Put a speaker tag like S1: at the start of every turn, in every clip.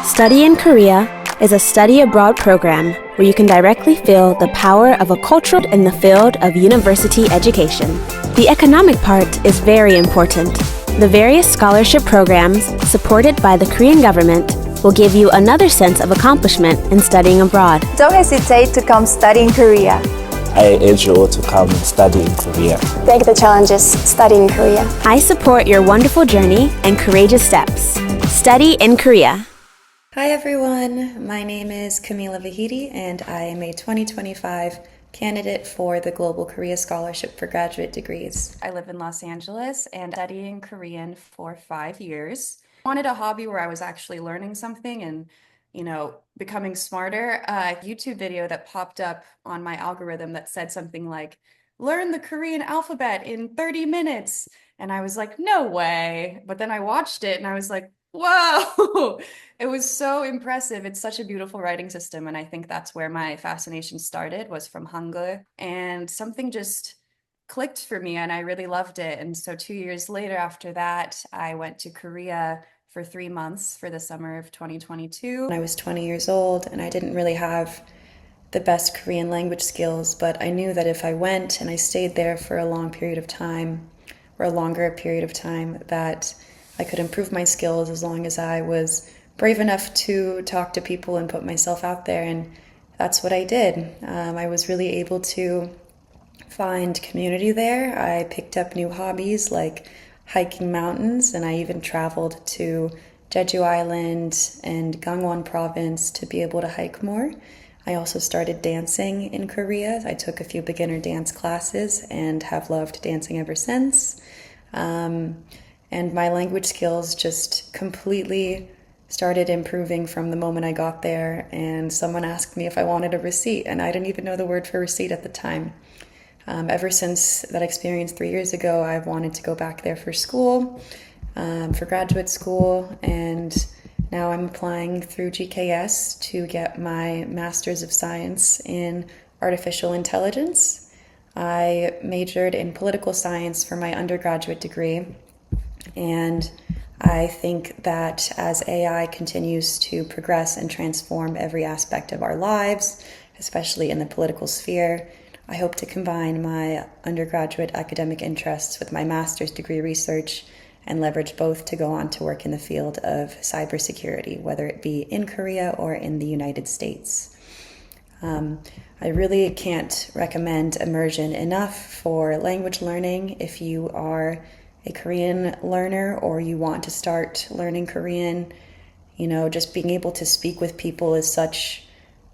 S1: Study in Korea is a study abroad program where you can directly feel the power of a cultural in the field of university education. The economic part is very important. The various scholarship programs supported by the Korean government will give you another sense of accomplishment in studying abroad.
S2: Don't hesitate to come study in Korea.
S3: I urge you all to come and study in Korea.
S4: Take the challenges, study in Korea.
S1: I support your wonderful journey and courageous steps. Study in Korea.
S5: Hi everyone, my name is Kamila Vahidi and I am a 2025 candidate for the Global Korea Scholarship for Graduate Degrees.
S6: I live in Los Angeles and studying Korean for 5 years. I wanted a hobby where I was actually learning something and, becoming smarter. A YouTube video that popped up on my algorithm that said something like, learn the Korean alphabet in 30 minutes. And I was like, no way. But then I watched it and I was like, whoa, it was so impressive. It's such a beautiful writing system. And I think that's where my fascination started, was from Hangul. And something just clicked for me and I really loved it. And so 2 years later after that, I went to Korea for 3 months for the summer of 2022.
S5: I was 20 years old and I didn't really have the best Korean language skills, but I knew that if I went and I stayed there for a long period of time, or a longer period of time, that I could improve my skills as long as I was brave enough to talk to people and put myself out there. And that's what I did. I was really able to find community there. I picked up new hobbies like hiking mountains, and I even traveled to Jeju Island and Gangwon province to be able to hike more. I also started dancing in Korea. I took a few beginner dance classes and have loved dancing ever since. And my language skills just completely started improving from the moment I got there, and someone asked me if I wanted a receipt, and I didn't even know the word for receipt at the time. Ever since that experience 3 years ago, I've wanted to go back there for school, for graduate school, and now I'm applying through GKS to get my Master's of Science in Artificial Intelligence. I majored in political science for my undergraduate degree, and I think that as AI continues to progress and transform every aspect of our lives, especially in the political sphere, I hope to combine my undergraduate academic interests with my master's degree research and leverage both to go on to work in the field of cybersecurity, whether it be in Korea or in the United States. I really can't recommend immersion enough for language learning. If you are a Korean learner or you want to start learning Korean, just being able to speak with people is such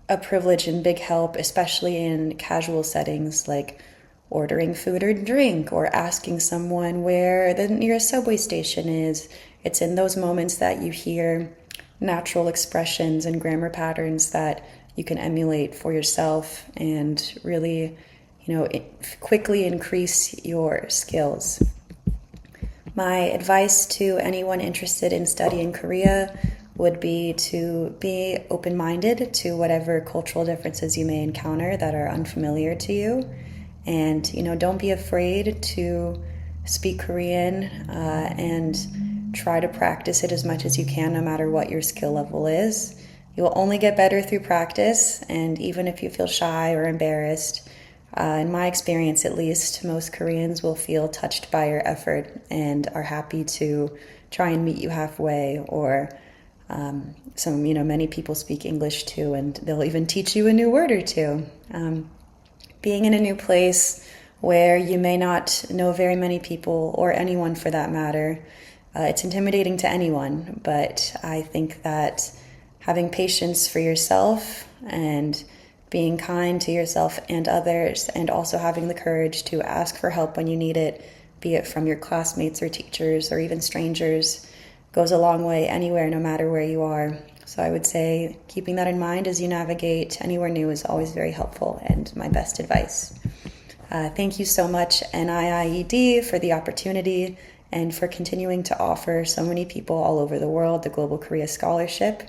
S5: a privilege and big help, especially in casual settings like ordering food or drink or asking someone where the nearest subway station is. It's in those moments that you hear natural expressions and grammar patterns that you can emulate for yourself and really, quickly increase your skills. My advice to anyone interested in studying Korea would be to be open-minded to whatever cultural differences you may encounter that are unfamiliar to you. And, don't be afraid to speak Korean and try to practice it as much as you can, no matter what your skill level is. You will only get better through practice, and even if you feel shy or embarrassed, in my experience at least, most Koreans will feel touched by your effort and are happy to try and meet you halfway, or many people speak English too, and they'll even teach you a new word or two. Being in a new place where you may not know very many people, or anyone for that matter, it's intimidating to anyone, but I think that having patience for yourself and being kind to yourself and others, and also having the courage to ask for help when you need it, be it from your classmates or teachers or even strangers, goes a long way anywhere, no matter where you are. So I would say keeping that in mind as you navigate anywhere new is always very helpful and my best advice. Thank you so much, NIIED, for the opportunity and for continuing to offer so many people all over the world the Global Korea Scholarship.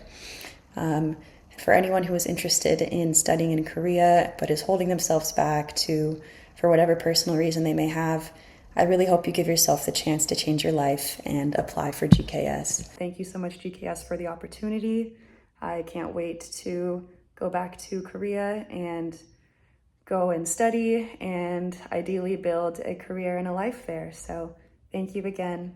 S5: For anyone who is interested in studying in Korea but is holding themselves back for whatever personal reason they may have, I really hope you give yourself the chance to change your life and apply for GKS. Thank you so much, GKS, for the opportunity. I can't wait to go back to Korea and go and study and ideally build a career and a life there. So thank you again.